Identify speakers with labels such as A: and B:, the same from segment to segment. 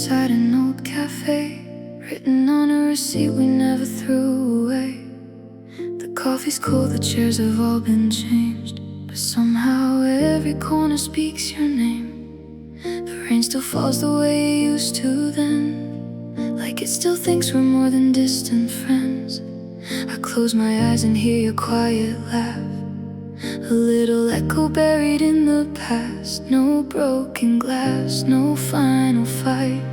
A: outside an old cafe, written on a receipt we never threw away. The coffee's cold, the chairs have all been changed, but somehow every corner speaks your name. The rain still falls the way it used to then, like it still thinks we're more than distant friends. I close my eyes and hear your quiet laugh, a little echo buried in the past. No broken glass, no final fight,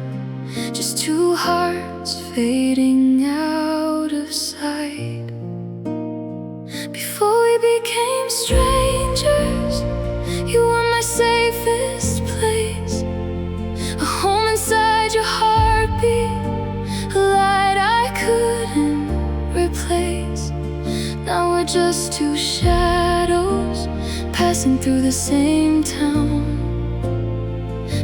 A: just two hearts fading out of sight. Before we became strangers, you were my safest place, a home inside your heartbeat, a light I couldn't replace. Now we're just two shadows passing through the same town,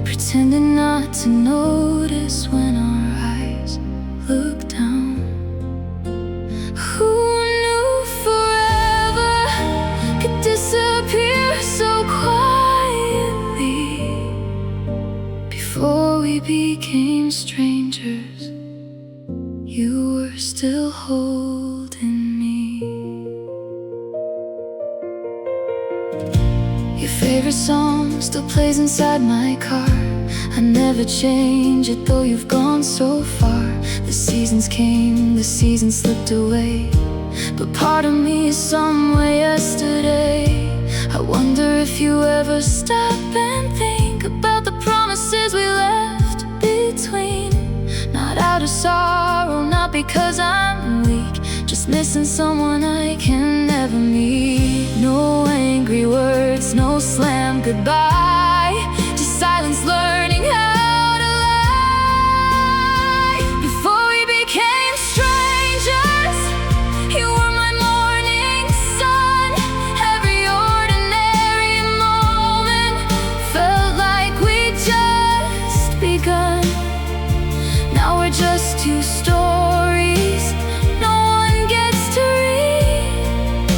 A: pretending not to notice when our eyes look down. Who knew forever could disappear so quietly? Before we became strangers, you were still holding me. Your favorite song still plays inside my car. I never change it, though you've gone so far. The seasons came, the seasons slipped away, but part of me is somewhere yesterday. I wonder if you ever stop and think about the promises we left between. Not out of sorrow, not because I'm weak, just missing someone I can never meet. No angry words, no slam goodbye, just silence learning how to lie. Before we became strangers, you were my morning sun. Every ordinary moment felt like we'd just begun. Now we're just two stories no one gets to read,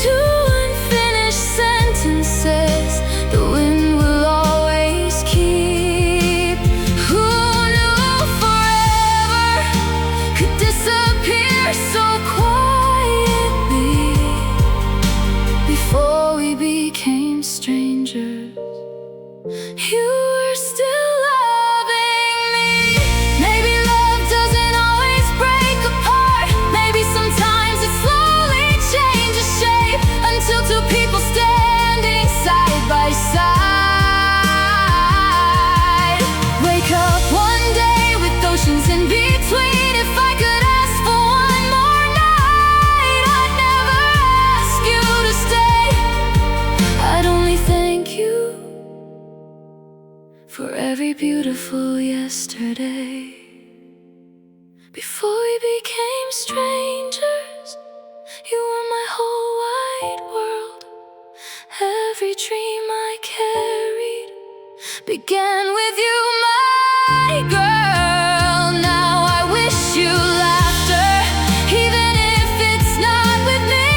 A: two unfinished sentences the wind will always keep. Who knew forever could disappear so quietly? Before we became strangers, you were still loving me. Maybe love doesn't always break apart. Maybe sometimes it slowly changes shape, until two people standing side by side. Wake up one day with oceans in between. If I could ask for one more night, I'd never ask you to stay. I'd only thank you for every beautiful yesterday. Before we became strangers, you were my whole wide world. Every dream I carried began with you, my girl. Now I wish you laughter, even if it's not with me,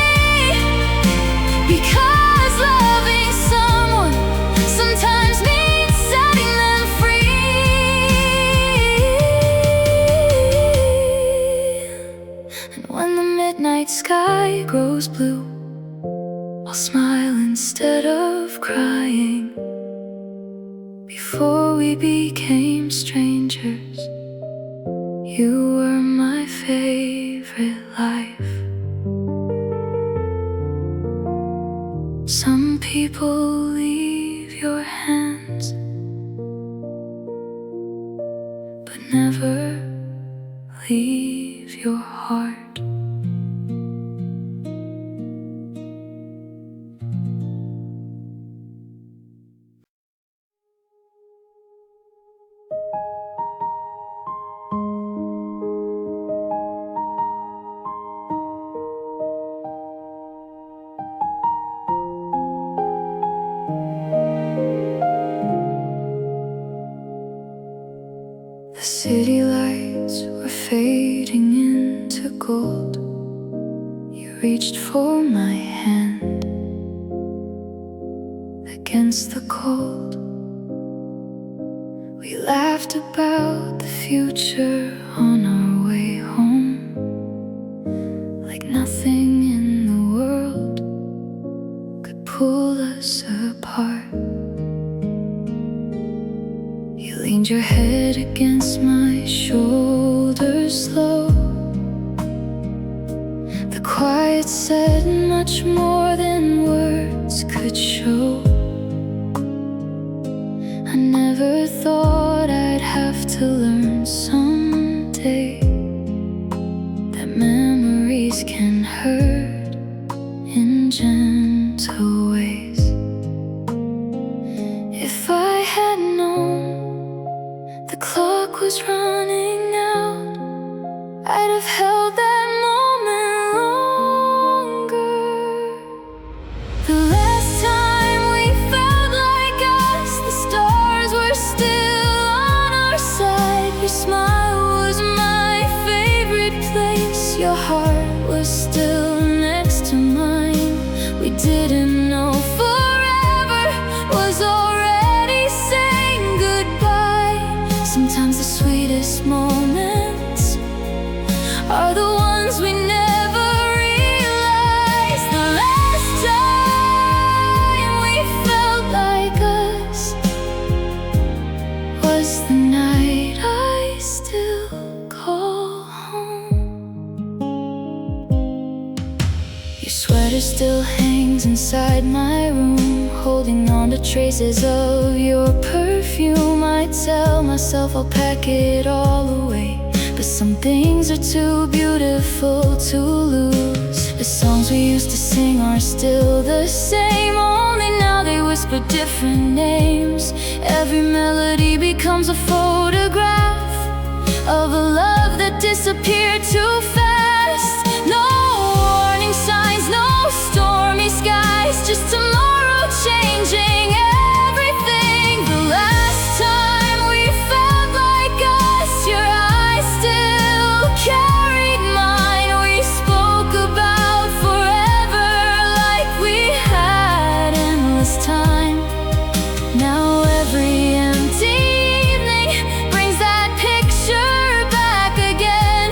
A: because loving someone sometimes means setting them free. And when the midnight sky grows blue, I'll smile instead of crying. Before we became strangers, you were my favorite life. Some people leave your hands, but never leave your heart. The city lights were fading into gold. You reached for my hand against the cold. We laughed about the future on our way home, like nothing in the world could pull us apart. You leaned your head against my shoulder slow. The quiet said much more than words could show. I never thought I'd have to learn someday that memories can hurt in gentle ways. If I had known the clock was running out, I'd have held that moment longer. The last time we felt like us, the stars were still on our side. Your smile was my favorite place. Your heart was still next to mine. We didn't know forever was already saying goodbye. Sometimes the sweetest moments are the ones we never realized. The last time we felt like us was the night I still call home. Your sweater still hangs inside my room, holding on to traces of your perfume. I tell myself I'll pack it all away, but some things are too beautiful to lose. The songs we used to sing are still the same, only now they whisper different names. Every melody becomes a photograph of a love that disappeared too fast. No warning signs, no stormy skies, just tomorrow changing everything. The last time we felt like us, your eyes still carried mine. We spoke about forever like we had endless time. Now every empty evening brings that picture back again.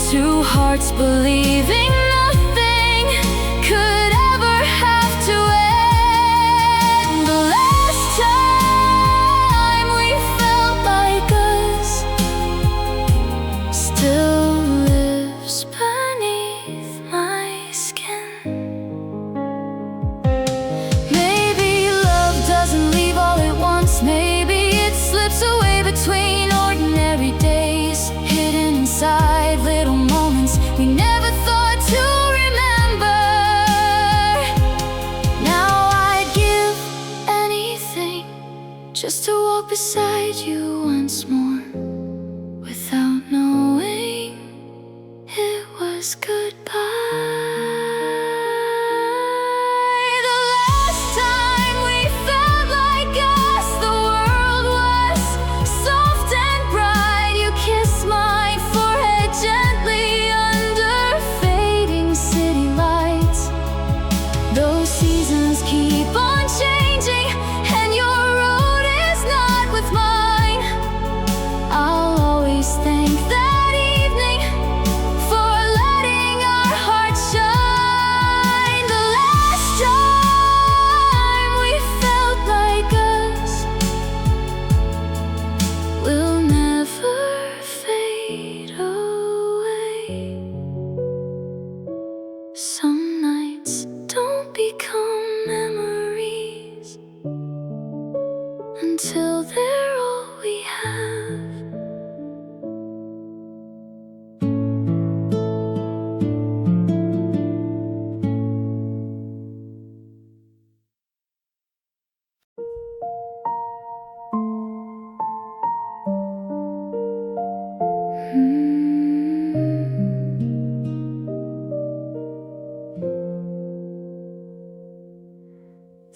A: Two hearts believing nothing could ever have to end. The last time we felt like us still lives beneath my skin. Maybe love doesn't leave all at once. Maybe it slips away between ordinary days, hidden inside little moments we never thought to remember. Now I'd give anything just to walk beside you once more, without knowing it was goodbye. The last time we felt like us, the world was soft and bright. You kissed my forehead gently under fading city lights. Those seasons keep on changing, and your road is not with mine. I'll always thank that evening for letting our hearts shine. The last time we felt like us will never fade away. Some nights don't become memories until they're all we have.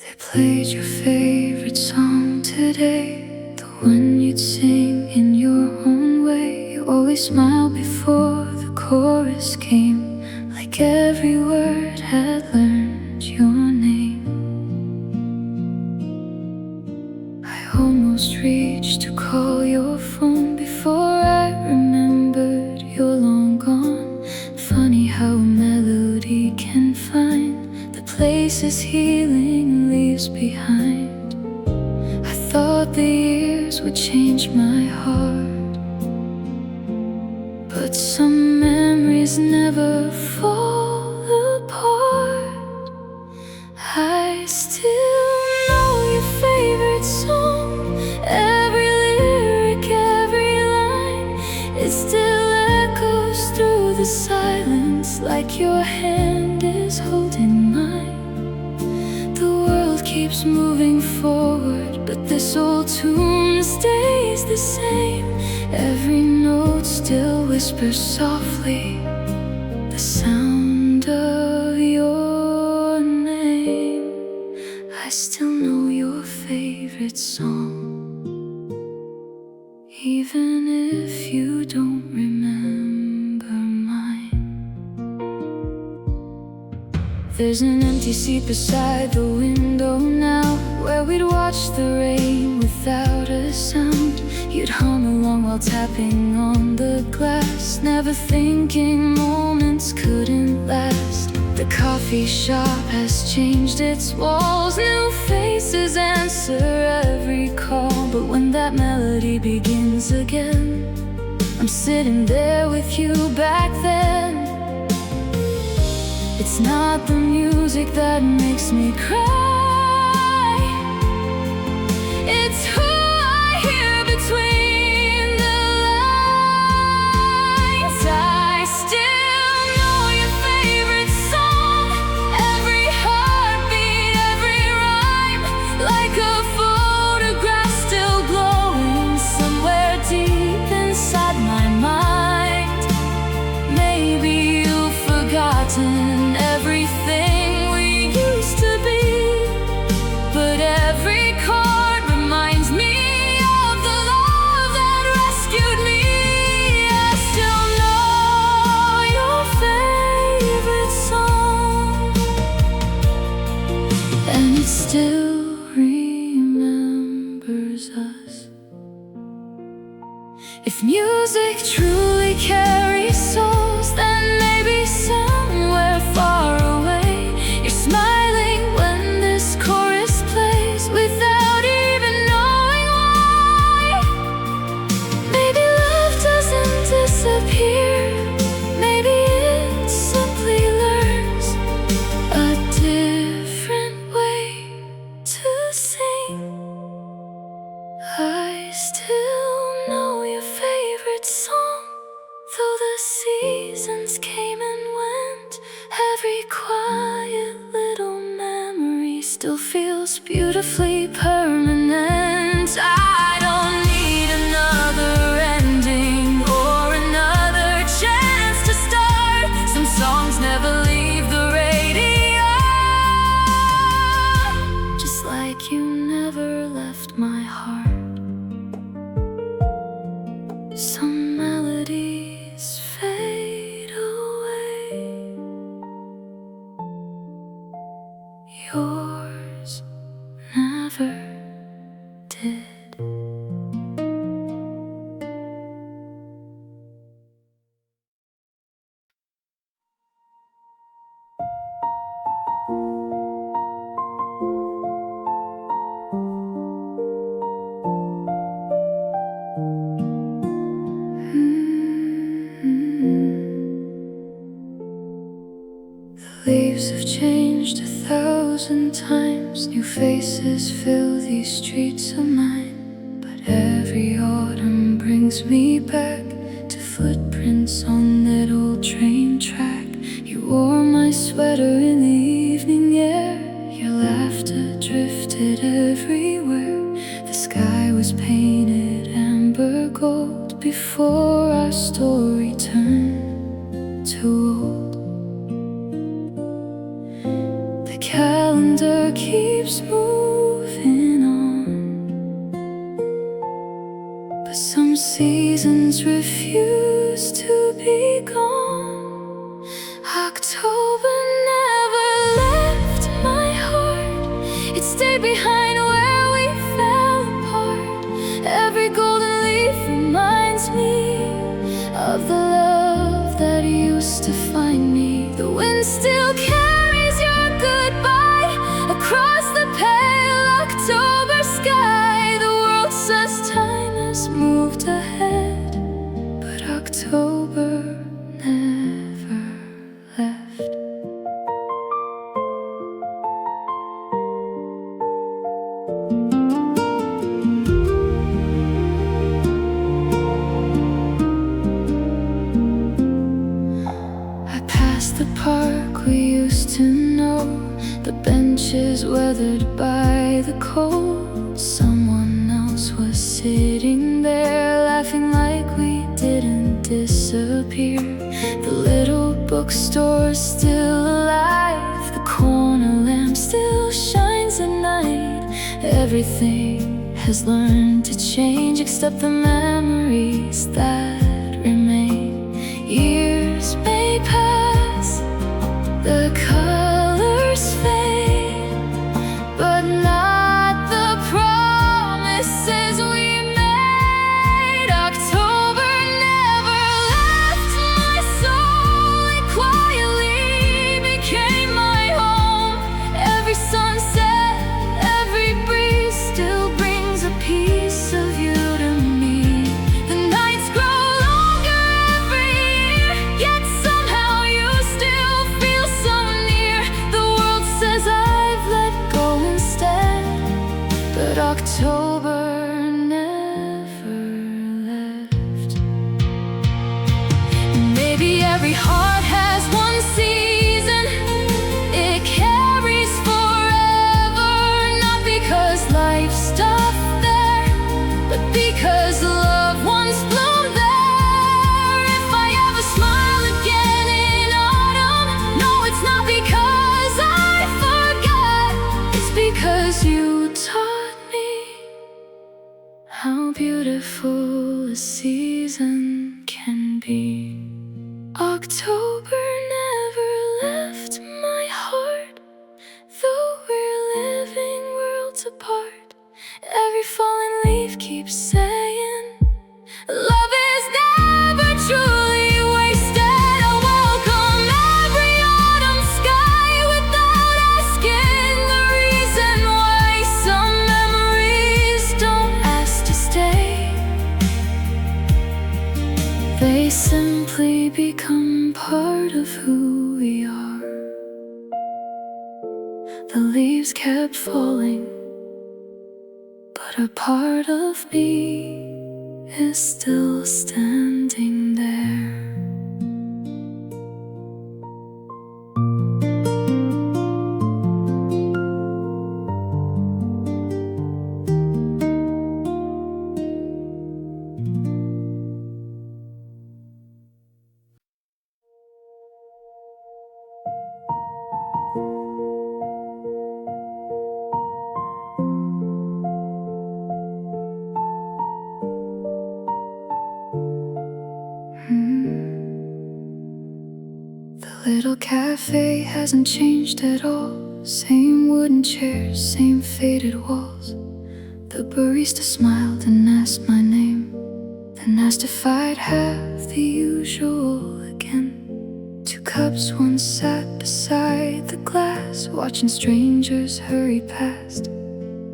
A: They played your favorite song today, the one you'd sing in your own way. You always smiled before the chorus came, like every word had learned your name. I almost almost reached to call your phone before I remembered you're long gone. Funny how a melody can find the places healing leaves behind. I thought the years would change my heart, but some memories never fall apart. I still know your favorite song, every lyric, every line. It still echoes through the silence, like your hand is holding mine. The world keeps moving forward, but this old tune stays the same. Every note still whispers softly the sound of your name. I still know your favorite song, even if you don't remember mine. There's an empty seat beside the window now, where we'd watch the rain without a sound. You'd hum along while tapping on the glass, never thinking moments couldn't last. The coffee shop has changed its walls, new faces answer every call. But when that melody begins again, I'm sitting there with you back then. It's not the music that makes me cry, it's who I hear between the lines. I still know your favorite song, every heartbeat, every rhyme, like a photograph still glowing somewhere deep inside my mind. Maybe you've forgotten everything we used to be, but every chord reminds me of the love that rescued me. I still know your favorite song, and it still remembers us. If music truly carries souls, then maybe somewhere far away you're smiling when this chorus plays, without even knowing why. Maybe love doesn't disappear, maybe it simply learns a different way to sing. I still know your favorite song, though the seasons came and went. Every quiet little memory still feels beautifully permanent. I don't need another ending or another chance to start. Some songs never leave the radio, just like you never left my heart. Some melodies fade away, yours never did. The leaves have changed 1,000 times, new faces fill these streets of mine. But every autumn brings me back to footprints on that old train track. You wore my sweater in the evening air, your laughter drifted everywhere. The sky was painted amber gold before our story turned to old. The calendar keeps moving on, but some seasons refuse to be gone. October never left my heart, it stayed behind where we fell apart. benches weathered by the cold. Someone else was sitting there, laughing like we didn't disappear. The little bookstore's still alive, the corner lamp still shines at night. Everything has learned to change except the memories that remain. Years may pass, the colors fade, but not the promises we made. October never left my soul, it quietly became my home. Every sunset, every breeze still brings a piece of you to me. The nights grow longer every year, yet somehow you still feel so near. The world says I've let go instead, but October never left. Maybe every heart has one season it carries forever, not because life's tough there, but because loved ones bloom there. If I ever smile again in autumn, no, it's not because I forgot, it's because you taught me how beautiful a season can be. October never left my heart, though we're living worlds apart. Every fallen leaf keeps saying, love is never truly wasted. I welcome every autumn sky without asking the reason why. Some memories don't ask to stay, they simply become part of who we are. The leaves kept falling, but a part of me is still standing there. The little cafe hasn't changed at all. Same wooden chairs, same faded walls. The barista smiled and asked my name, then asked if I'd have the usual again. Two cups once sat beside the glass, watching strangers hurry past.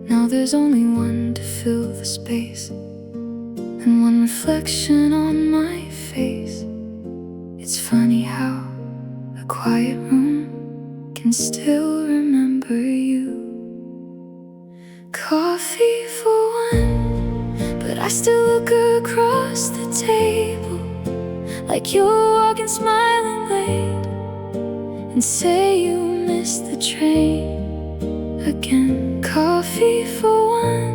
A: Now there's only one to fill the space, and one reflection on my face. It's funny how a quiet room can still remember you. Coffee for one, but I still look across the table like you're walking smiling late, and say you missed the train again. Coffee for one,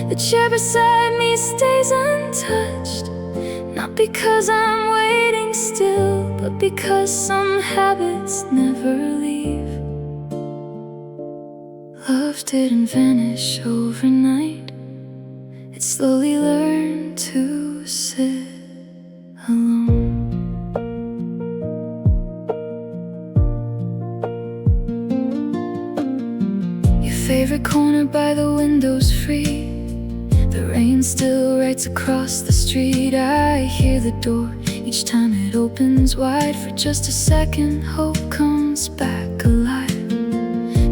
A: the chair beside me stays untouched, not because I'm waiting still, but because some habits never leave. Love didn't vanish overnight, it slowly learned to sit alone. Your favorite corner by the window's free, the rain still writes across the street. I hear the door each time it opens wide. For just a second, hope comes back alive.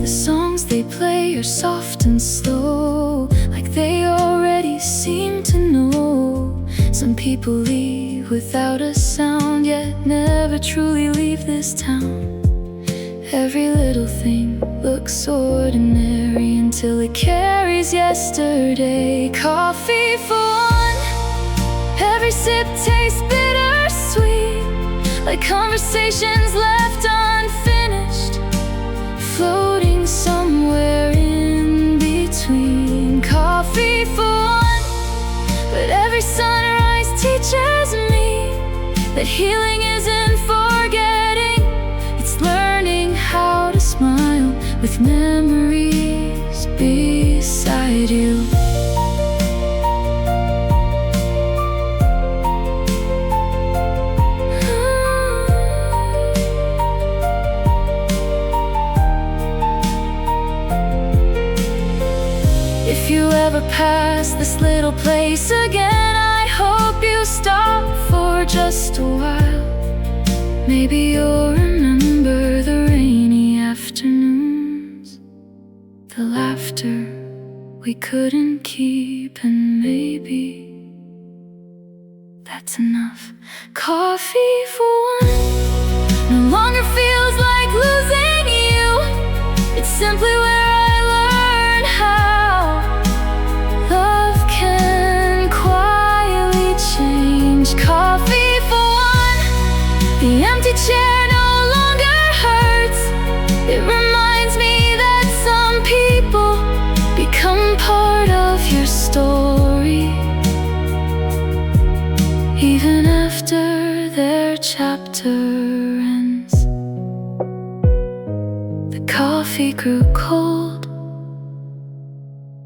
A: The songs they play are soft and slow, like they already seem to know. Some people leave without a sound, yet never truly leave this town. Every little thing looks ordinary until it carries yesterday. Coffee for one, every sip tastes bittersweet, like conversations left unfinished, floating somewhere somewhere in between. Coffee for one, but every sunrise teaches me that healing isn't forgetting, it's learning how to smile with memories beside you. If you ever pass this little place again, I hope you stop for just a while. Maybe you'll remember the rainy afternoons, the laughter we couldn't keep, and maybe that's enough. Coffee for one no longer feels like losing you. It's simply where I learned how love can quietly change. Coffee for one, the empty chair no longer hurts. It reminds me that some people become part of your story, even after their chapter ends. The coffee grew cold,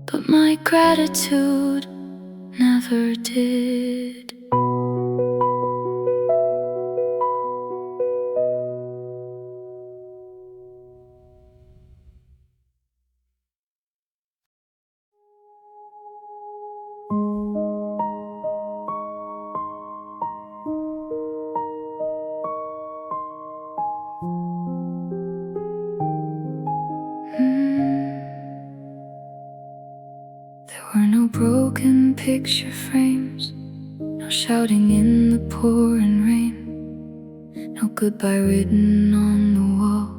A: but my gratitude never did. There were no broken picture frames, no shouting in the pouring rain, no goodbye written on the wall,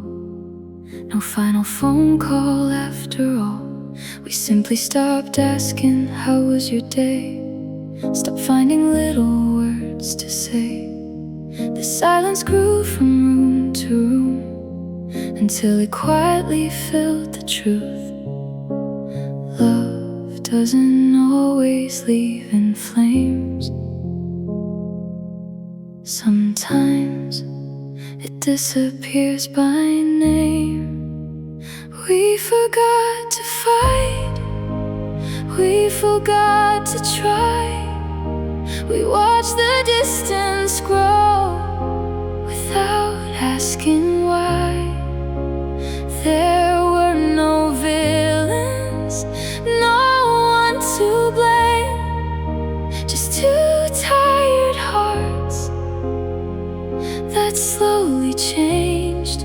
A: no final phone call after all. We simply stopped asking, how was your day? Stopped finding little words to say. The silence grew from room to room until it quietly filled the truth. Love doesn't always leave in flames. Sometimes it disappears by name. We forgot to fight, we forgot to try. We watched the distance grow without asking why. There were no villains, no one to blame, just two tired hearts that slowly changed.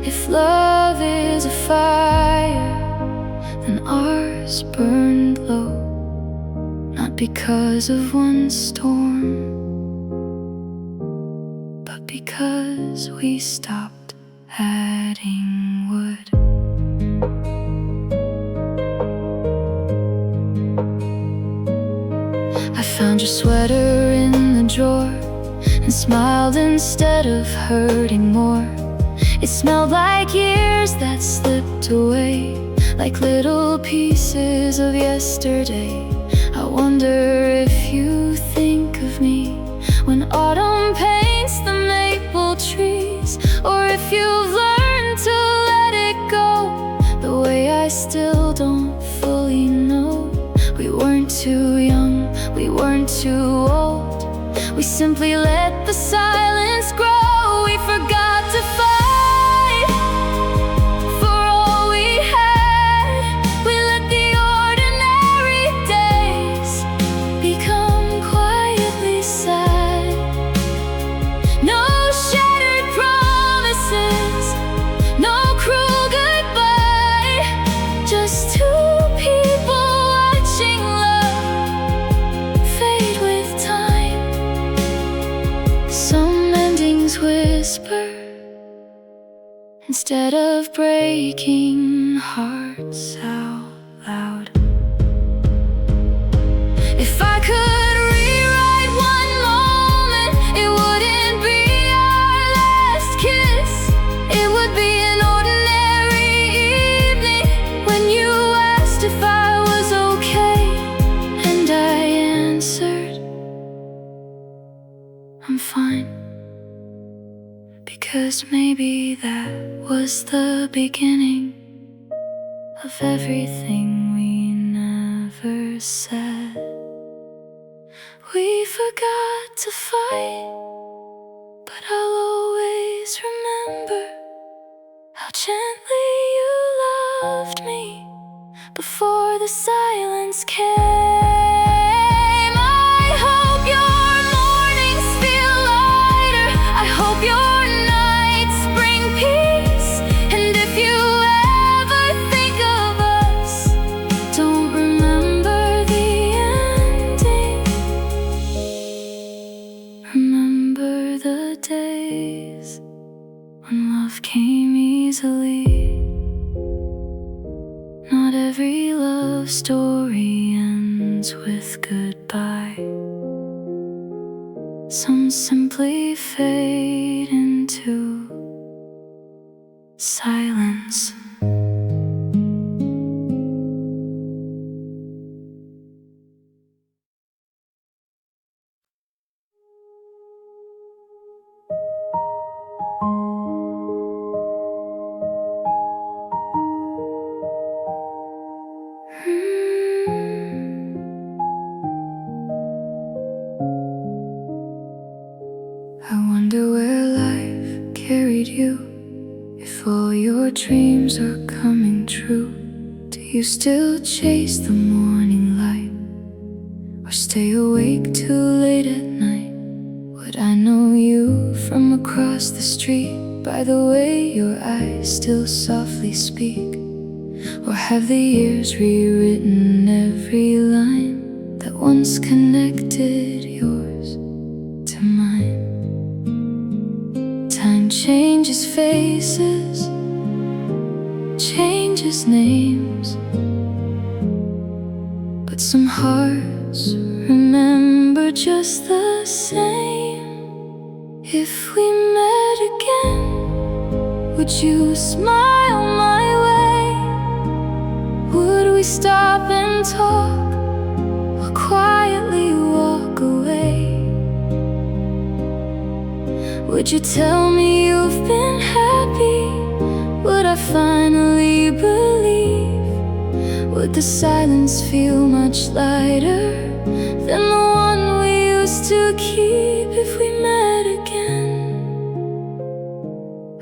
A: If love is a fire, then ours burned low, not because of one storm, but because we stopped adding wood. I found your sweater in the drawer and smiled instead of hurting more. It smelled like years that slipped away, like little pieces of yesterday. I wonder if you think of me when autumn paints the maple trees, or if you've learned to let it go the way I still don't fully know. We weren't too young, we weren't too old, we simply let the silence grow. We forgot to fight for all we had. We let the ordinary days become quietly sad. No shattered promises, no cruel goodbye, just two people watching love fade with time. Some endings whisper instead of breaking hearts out loud. If I could rewrite one moment, it wouldn't be our last kiss. It would be an ordinary evening, fine, because maybe that was the beginning of everything we never said. We forgot to fight, but I'll always remember how gently you loved me before the silence came. I hope your mornings feel lighter. I hope your nights bring peace. And if you ever think of us, don't remember the ending. Remember the days when love came easily. Not every love story ends with goodbye. Some simply fade into silence. I wonder where life carried you. If all your dreams are coming true, do you still chase the morning light, or stay awake too late at night? Would I know you from across the street by the way your eyes still softly speak? Or have the years rewritten every line that once connected yours to mine? Time changes faces, changes names, but some hearts remember just the same. If we met again, would you smile my way? Would we stop and talk, or quietly walk away? Would you tell me you've been happy? Would I finally believe? Would the silence feel much lighter than the one we used to keep? If we met again,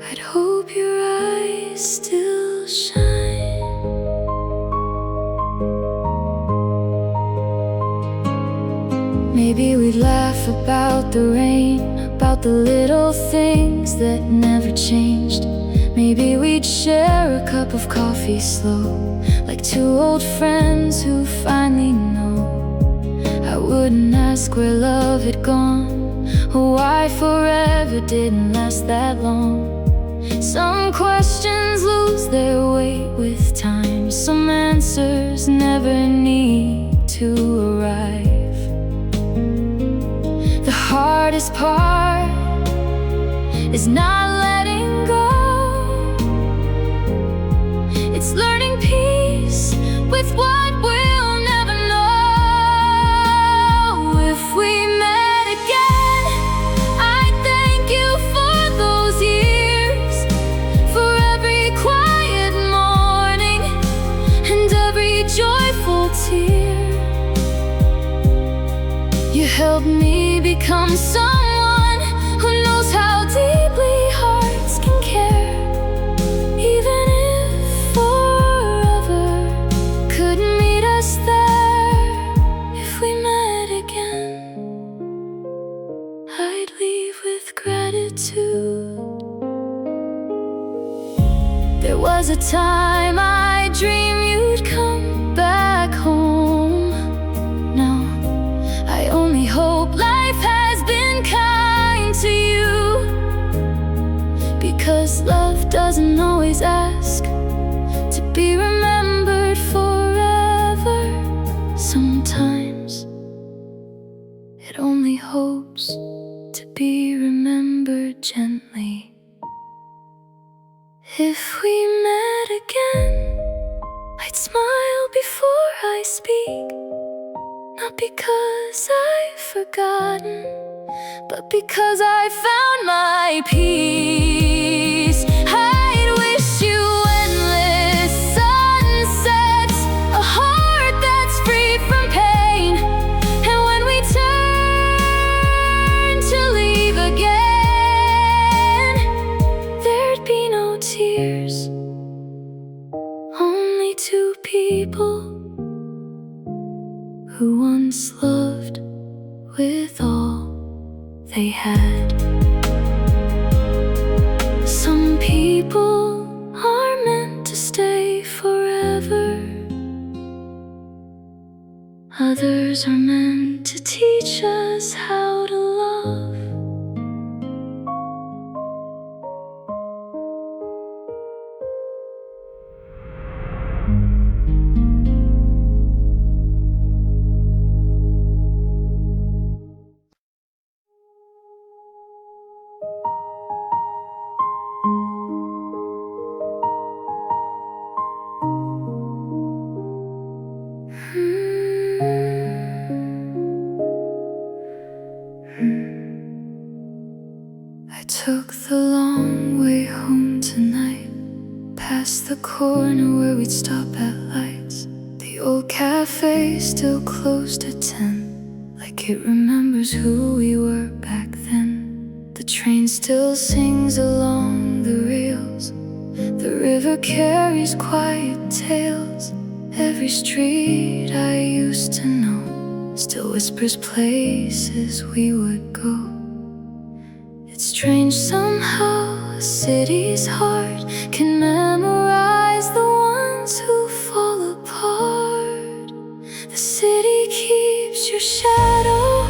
A: I'd hope your eyes still shine. Maybe we'd laugh about the rain, about the little things that never changed. Maybe we'd share a cup of coffee slow, like two old friends who finally know. I wouldn't ask where love had gone, or why forever didn't last that long. Some questions lose their weight with time. Some answers never need to arrive. The hardest part is not letting go. It's learning peace with what we'll never know. If we met again, I'd thank you for those years, for every quiet morning and every joyful tear. You helped me become someone who knows how deeply hearts can care. Even if forever couldn't meet us there, if we met again, I'd leave with gratitude. There was a time I dreamed you'd come back home. Now I only hope life has been kind to you, because love doesn't always ask to be remembered forever. Sometimes it only hopes to be remembered gently. If we met again, I'd smile before I speak, not because I've forgotten, but because I found my peace. I'd wish you endless sunsets, a heart that's free from pain, and when we turn to leave again, there'd be no tears, only two people who once loved with all they had. Some people are meant to stay forever, others are meant to teach us how to love. I took the long way home tonight, past the corner where we'd stop at lights. The old cafe still closed at 10, like it remembers who we were back then. The train still sings along the rails, the river carries quiet tales. Every street I used to know still whispers places we would go. It's strange somehow a city's heart can memorize the ones who fall apart. The city keeps your shadow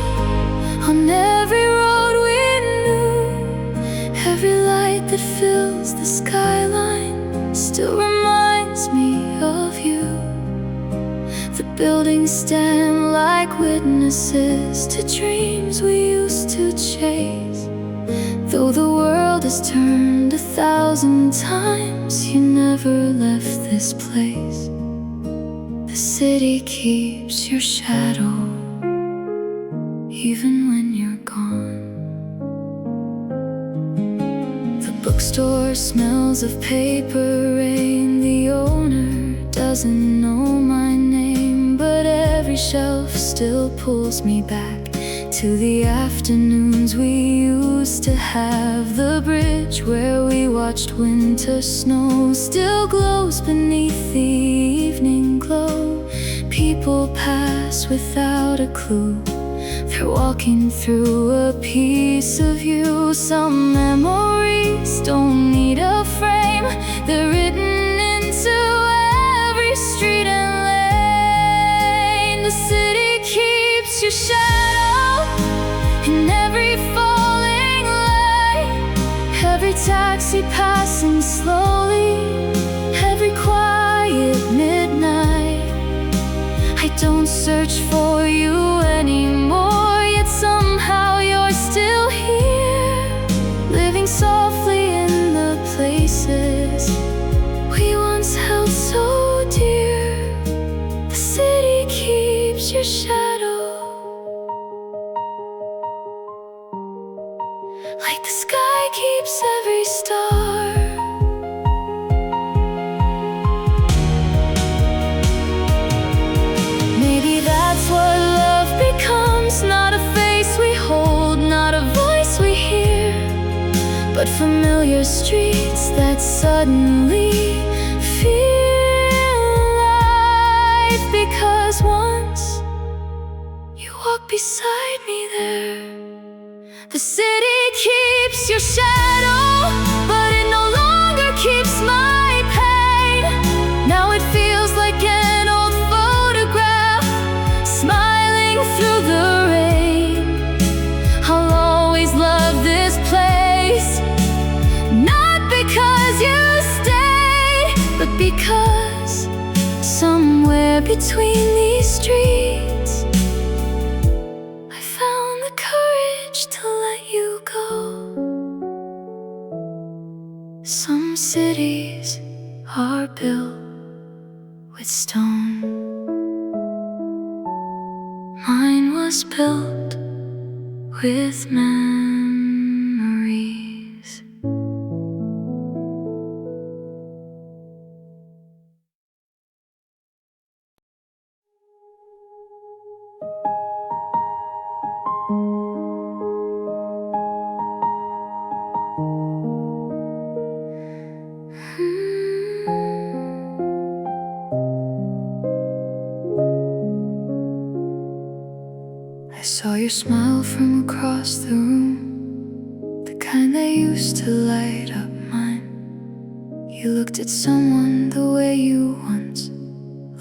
A: on every road we knew. Every light that fills the skyline still reminds me of you. The buildings stand like witnesses to dreams we used to chase. Though the world has turned 1,000 times, you never left this place. The city keeps your shadow even when you're gone. The bookstore smells of paper rain. The owner doesn't know my name, but every shelf still pulls me back to the afternoons we used to have. The bridge where we watched winter snow still glows beneath the evening glow. People pass without a clue, they're walking through a piece of you. Some memories don't need a frame, they're written into every street and lane. The city keeps your shadow in every falling light, every taxi passing slowly, every quiet midnight. I don't search for you anymore, yet somehow you're still here, living softly in the places we once held so dear. The city keeps your shadow, like the sky keeps every star. Maybe that's what love becomes, not a face we hold, not a voice we hear, but familiar streets that suddenly feel alive. Because once you walked beside me there. The city keeps your shadow, but it no longer keeps my pain. Now it feels like an old photograph, smiling through the rain. I'll always love this place, not because you stayed, but because somewhere between these streets I found the courage to let you go. Some cities are built with stone, mine was built with memories. I saw your smile from across the room, the kind that used to light up mine. You looked at someone the way you once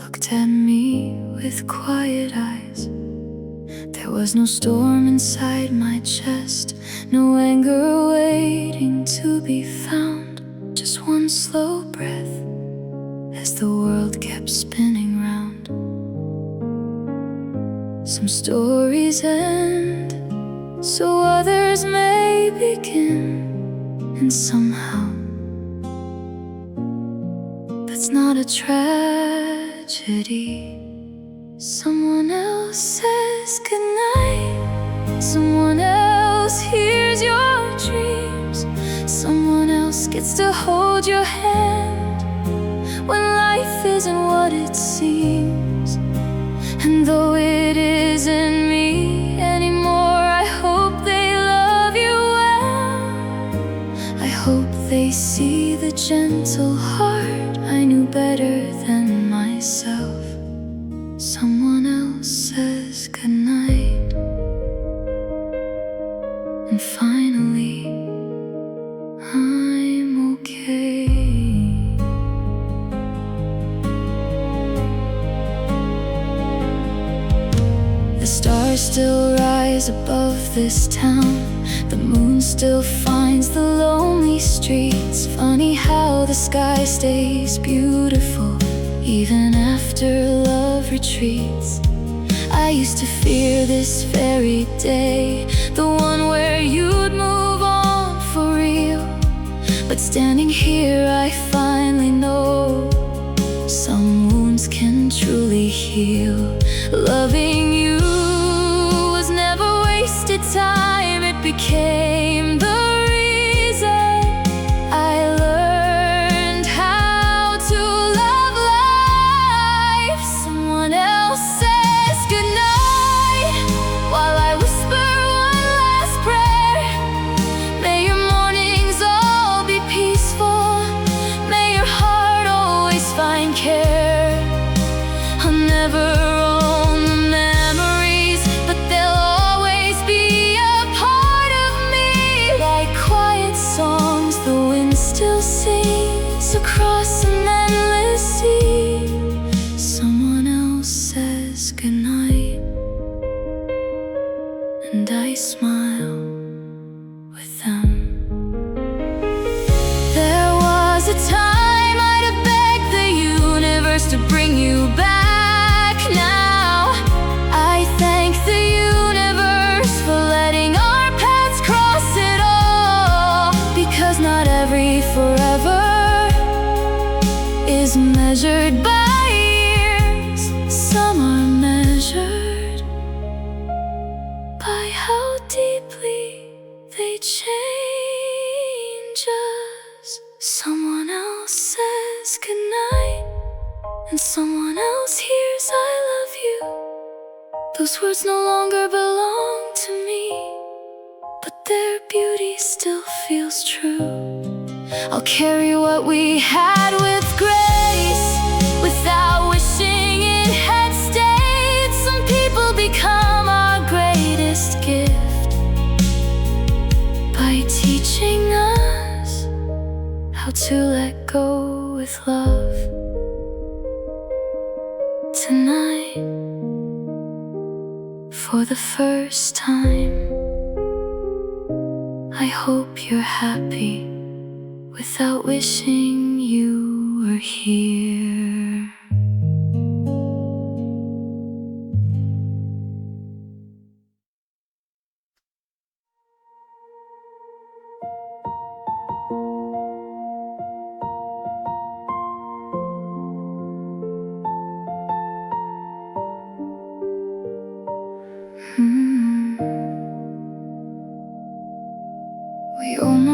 A: looked at me, with quiet eyes. There was no storm inside my chest, no anger waiting to be found. Just one slow breath as the world kept spinning round. Some stories end so others may begin, and somehow that's not a tragedy. Someone else says goodnight, someone else hears your dreams, someone else gets to hold your hand when life isn't what it seems. And though it isn't me anymore, I hope they love you well. I hope they see the gentle heart I knew better than myself. Someone else says goodnight, and finally I'm okay. The stars still rise above this town, the moon still finds the lonely streets. Funny how the sky stays beautiful even after love retreats. I used to fear this very day, the one where you'd move on for real. But standing here I finally know some wounds can truly heal. Loving you was never wasted time, it became the reason I learned how to love life. Someone else says goodnight while I whisper one last prayer. May your mornings all be peaceful, may your heart always find care. I'll never own the memories, but they'll always be a part of me. Like quiet songs the wind still sings across an endless sea. Someone else says goodnight, and I smile with them. There was a time I'd have begged the universe to bring you back. Now I thank the universe for letting our paths cross it all, because not every forever is measured by years. Some are measured by how deeply they change us. Someone else says goodnight, and someone else hears I love you. Those words no longer belong to me, but their beauty still feels true. I'll carry what we had with grace, without wishing it had stayed. Some people become our greatest gift by teaching us how to let go with love. Tonight, for the first time, I hope you're happy without wishing you were here.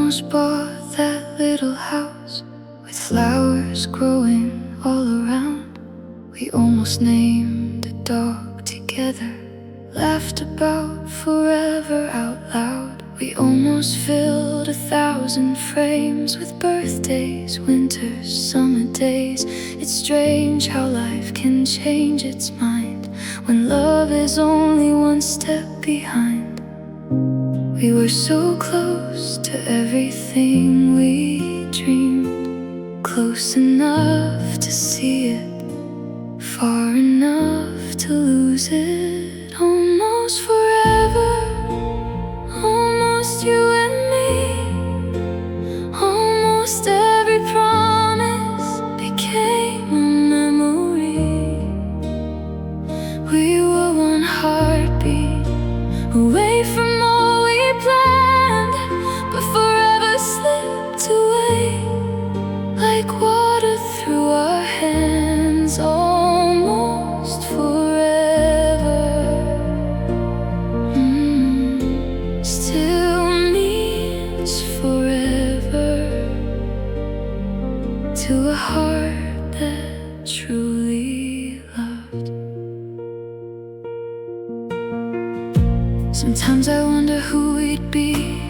A: almost bought that little house with flowers growing all around. We almost named a dog together, laughed about forever out loud. We almost filled 1,000 frames with birthdays, winters, summer days. It's strange how life can change its mind when love is only one step behind. We were so close to everything we dreamed, close enough to see it, far enough to lose it. Almost forever, almost you and me. Almost every promise became a memory. We were one heartbeat away from all we planned, but forever slipped away like water through our hands. Almost forever, still means forever to a heart that truly loved. Sometimes I wonder who we'd be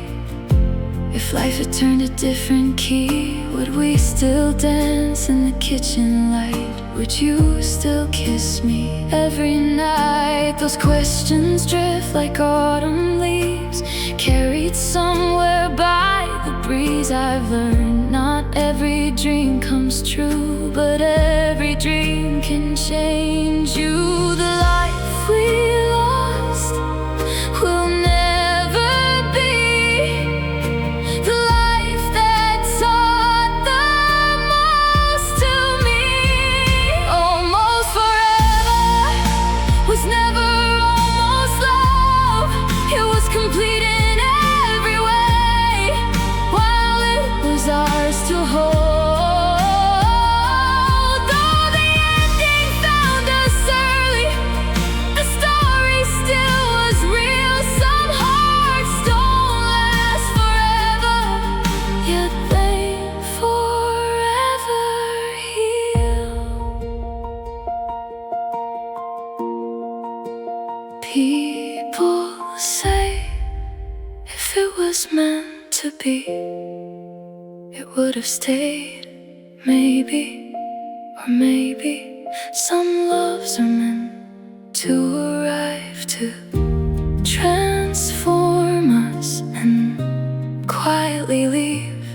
A: if life had turned a different key. Would we still dance in the kitchen light? Would you still kiss me every night? Those questions drift like autumn leaves, carried somewhere by the breeze. I've learned not every dream comes true, but every dream can change you. The life we lost will never be the life that taught the most to me. Almost forever was never almost love. It was complete in every way, while it was ours to hold. Though the ending found us early, the story still was real. Some hearts don't last forever, yet they forever heal. People say if it was meant to be, it would have stayed. Maybe, or maybe some loves are meant to arrive to transform us and quietly leave,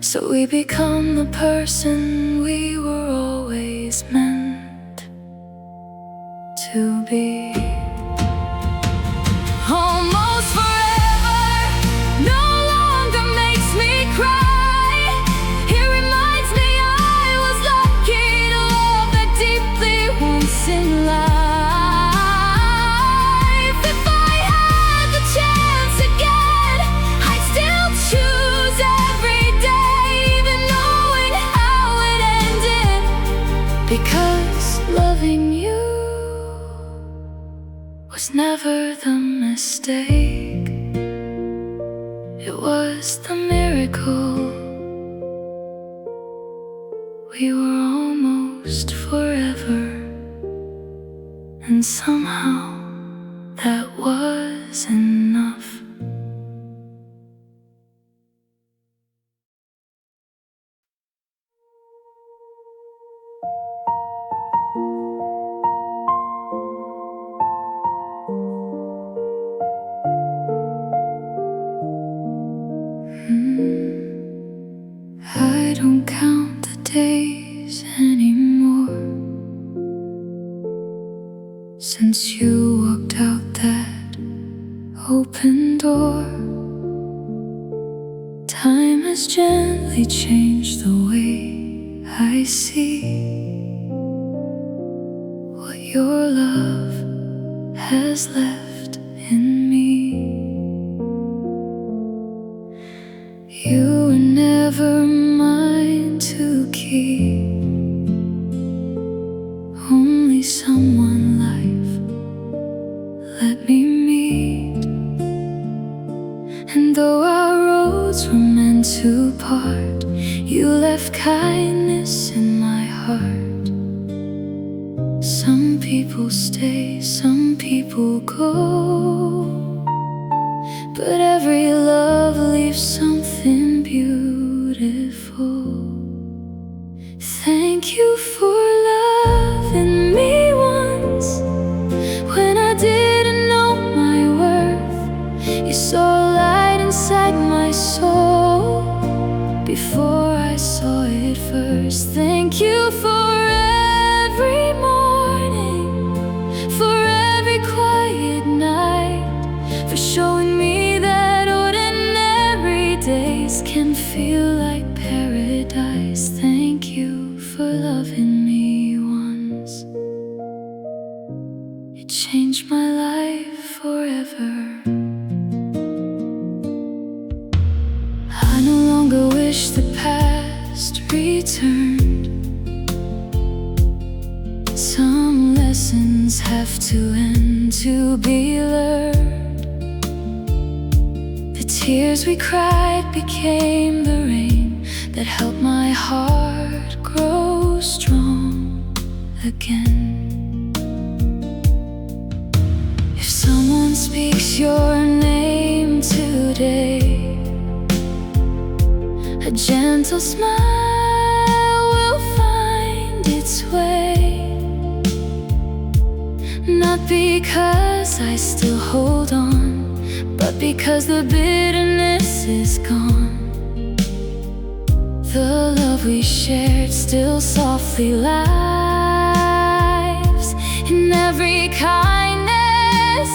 A: so we become the person we were always meant to be. Almost forever no longer makes me cry. It reminds me I was lucky to love that deeply once in life. If I had the chance again, I'd still choose every day, even knowing how it ended, because loving you was never the mistake. It was the miracle. We were almost forever, and somehow that was enough. I don't count the days anymore since you walked out that open door. Time has gently changed the way I see what your love has left in me. You were never mine to keep, only someone life let me meet. And though our roads were meant to part. You left kindness in my heart. Some people stay, some people go, but every love leaves something beautiful. Thank you for loving me once when I didn't know my worth. You saw a light inside my soul before I saw it first. Thank you for every morning, for every quiet night, for showing me that ordinary days can feel like paradise. Thank you for loving me once. It changed my life forever. I no longer wish the past returned. Some lessons have to end to be learned. The tears we cried became the rain that helped my heart grow strong again. If someone speaks your name today, a gentle smile will find its way. Not because I still hold on, but because the bitterness is gone. The love we shared still softly lives in every kindness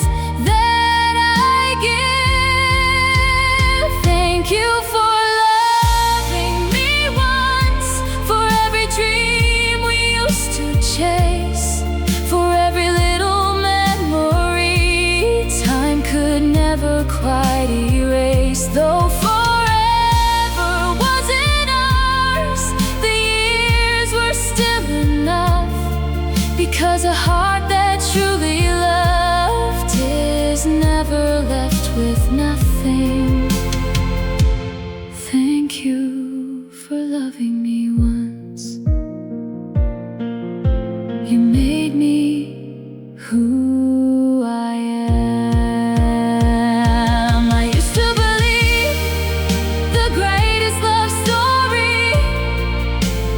A: that I give. Thank you for loving me once, for every dream we used to chase, for every little memory time could never quite erase. Though forever wasn't ours, the years were still enough, because a heart that truly loved is never left with nothing. Thank you for loving me once. You made me who I am. I used to believe the greatest love story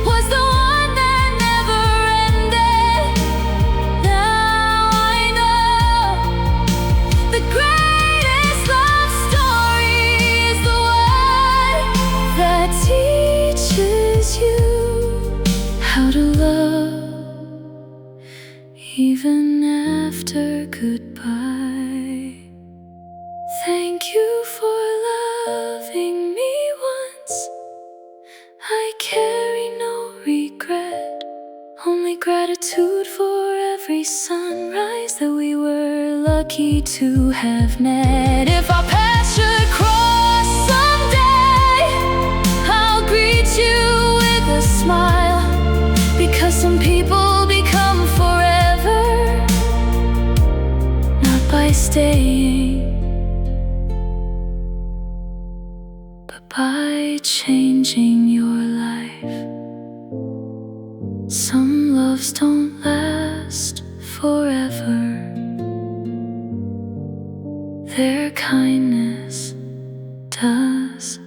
A: was the one that never ended. Now I know the greatest love story is the one that teaches you how to love even after goodbye. Thank you for loving me once. I carry no regret, only gratitude for every sunrise that we were lucky to have met. If our paths should cross someday, I'll greet you with a smile, because some people become forever, not by staying, but by changing your life. Some loves don't last forever. Their kindness does.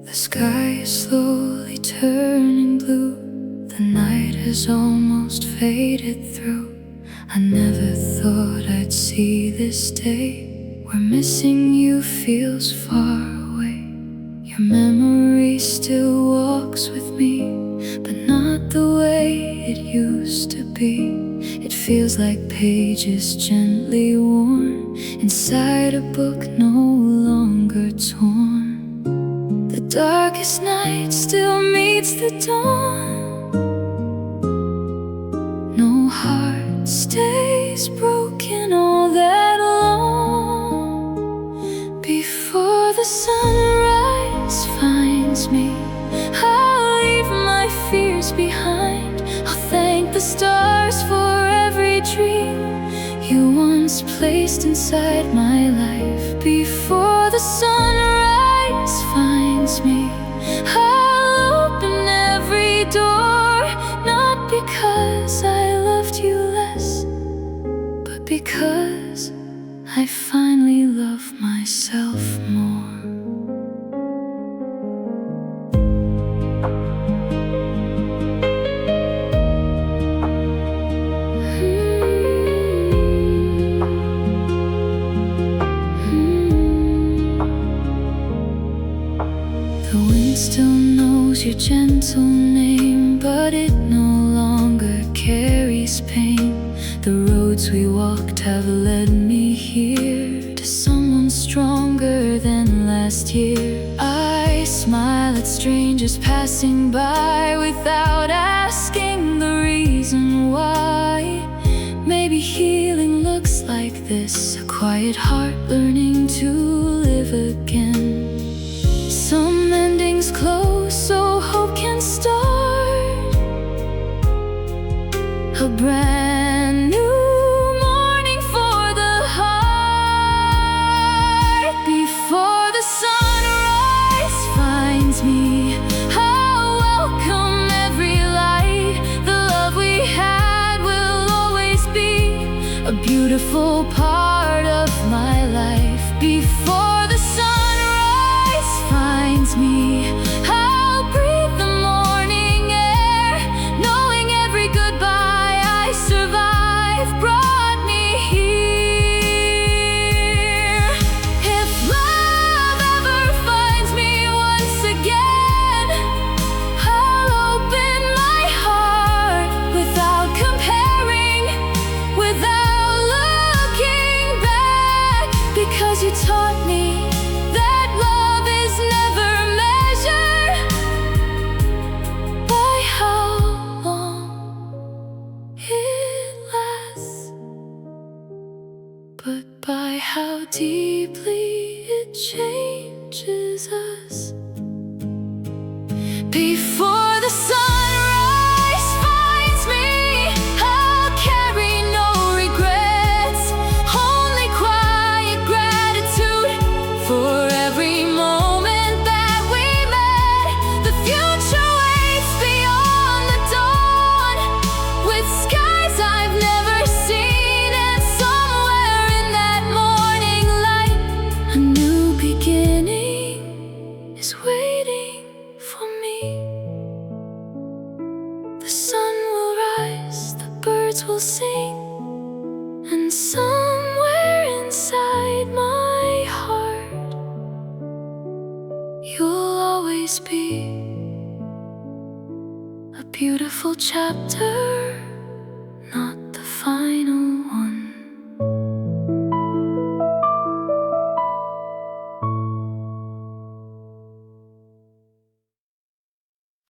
A: The sky is slowly turning blue. The night has almost faded through. I never thought I'd see this day where missing you feels far away. Your memory still walks with me, but not not the way it used to be. It feels like pages gently worn inside a book no longer torn. The darkest night still meets the dawn. No heart stays broken all that long. Before the sunrise finds me, I'll leave my fears behind. I'll thank the stars for every dream you once placed inside my life. Before the sunrise finds me, I'll open every door. Not because I loved you less, but because I finally love myself more. The wind still knows your gentle name, but it no longer carries pain. The roads we walked have led me here to someone stronger than last year. I smile at strangers passing by without asking the reason why. Maybe healing looks like this, a quiet heart learning to live again. Some endings close so hope can start a brand new morning for the heart. Before the sunrise finds me, I'll welcome every light. The love we had will always be a beautiful part of my life. Before the sunrise finds me, I'll breathe the morning air, knowing every goodbye I survived brought me here. If love ever finds me once again, I'll open my heart without comparing, without looking back, because you taught me that love is never measured by how long it lasts, but by how deeply it changes us. Before the sunrise finds me, I'll carry no regrets, only quiet gratitude for every moment that we met. The future waits beyond the dawn, with skies I've never seen, and somewhere in that morning light, a new beginning is waiting for me. The sun will rise, the birds will sing, and somewhere inside my heart, you'll always be a beautiful chapter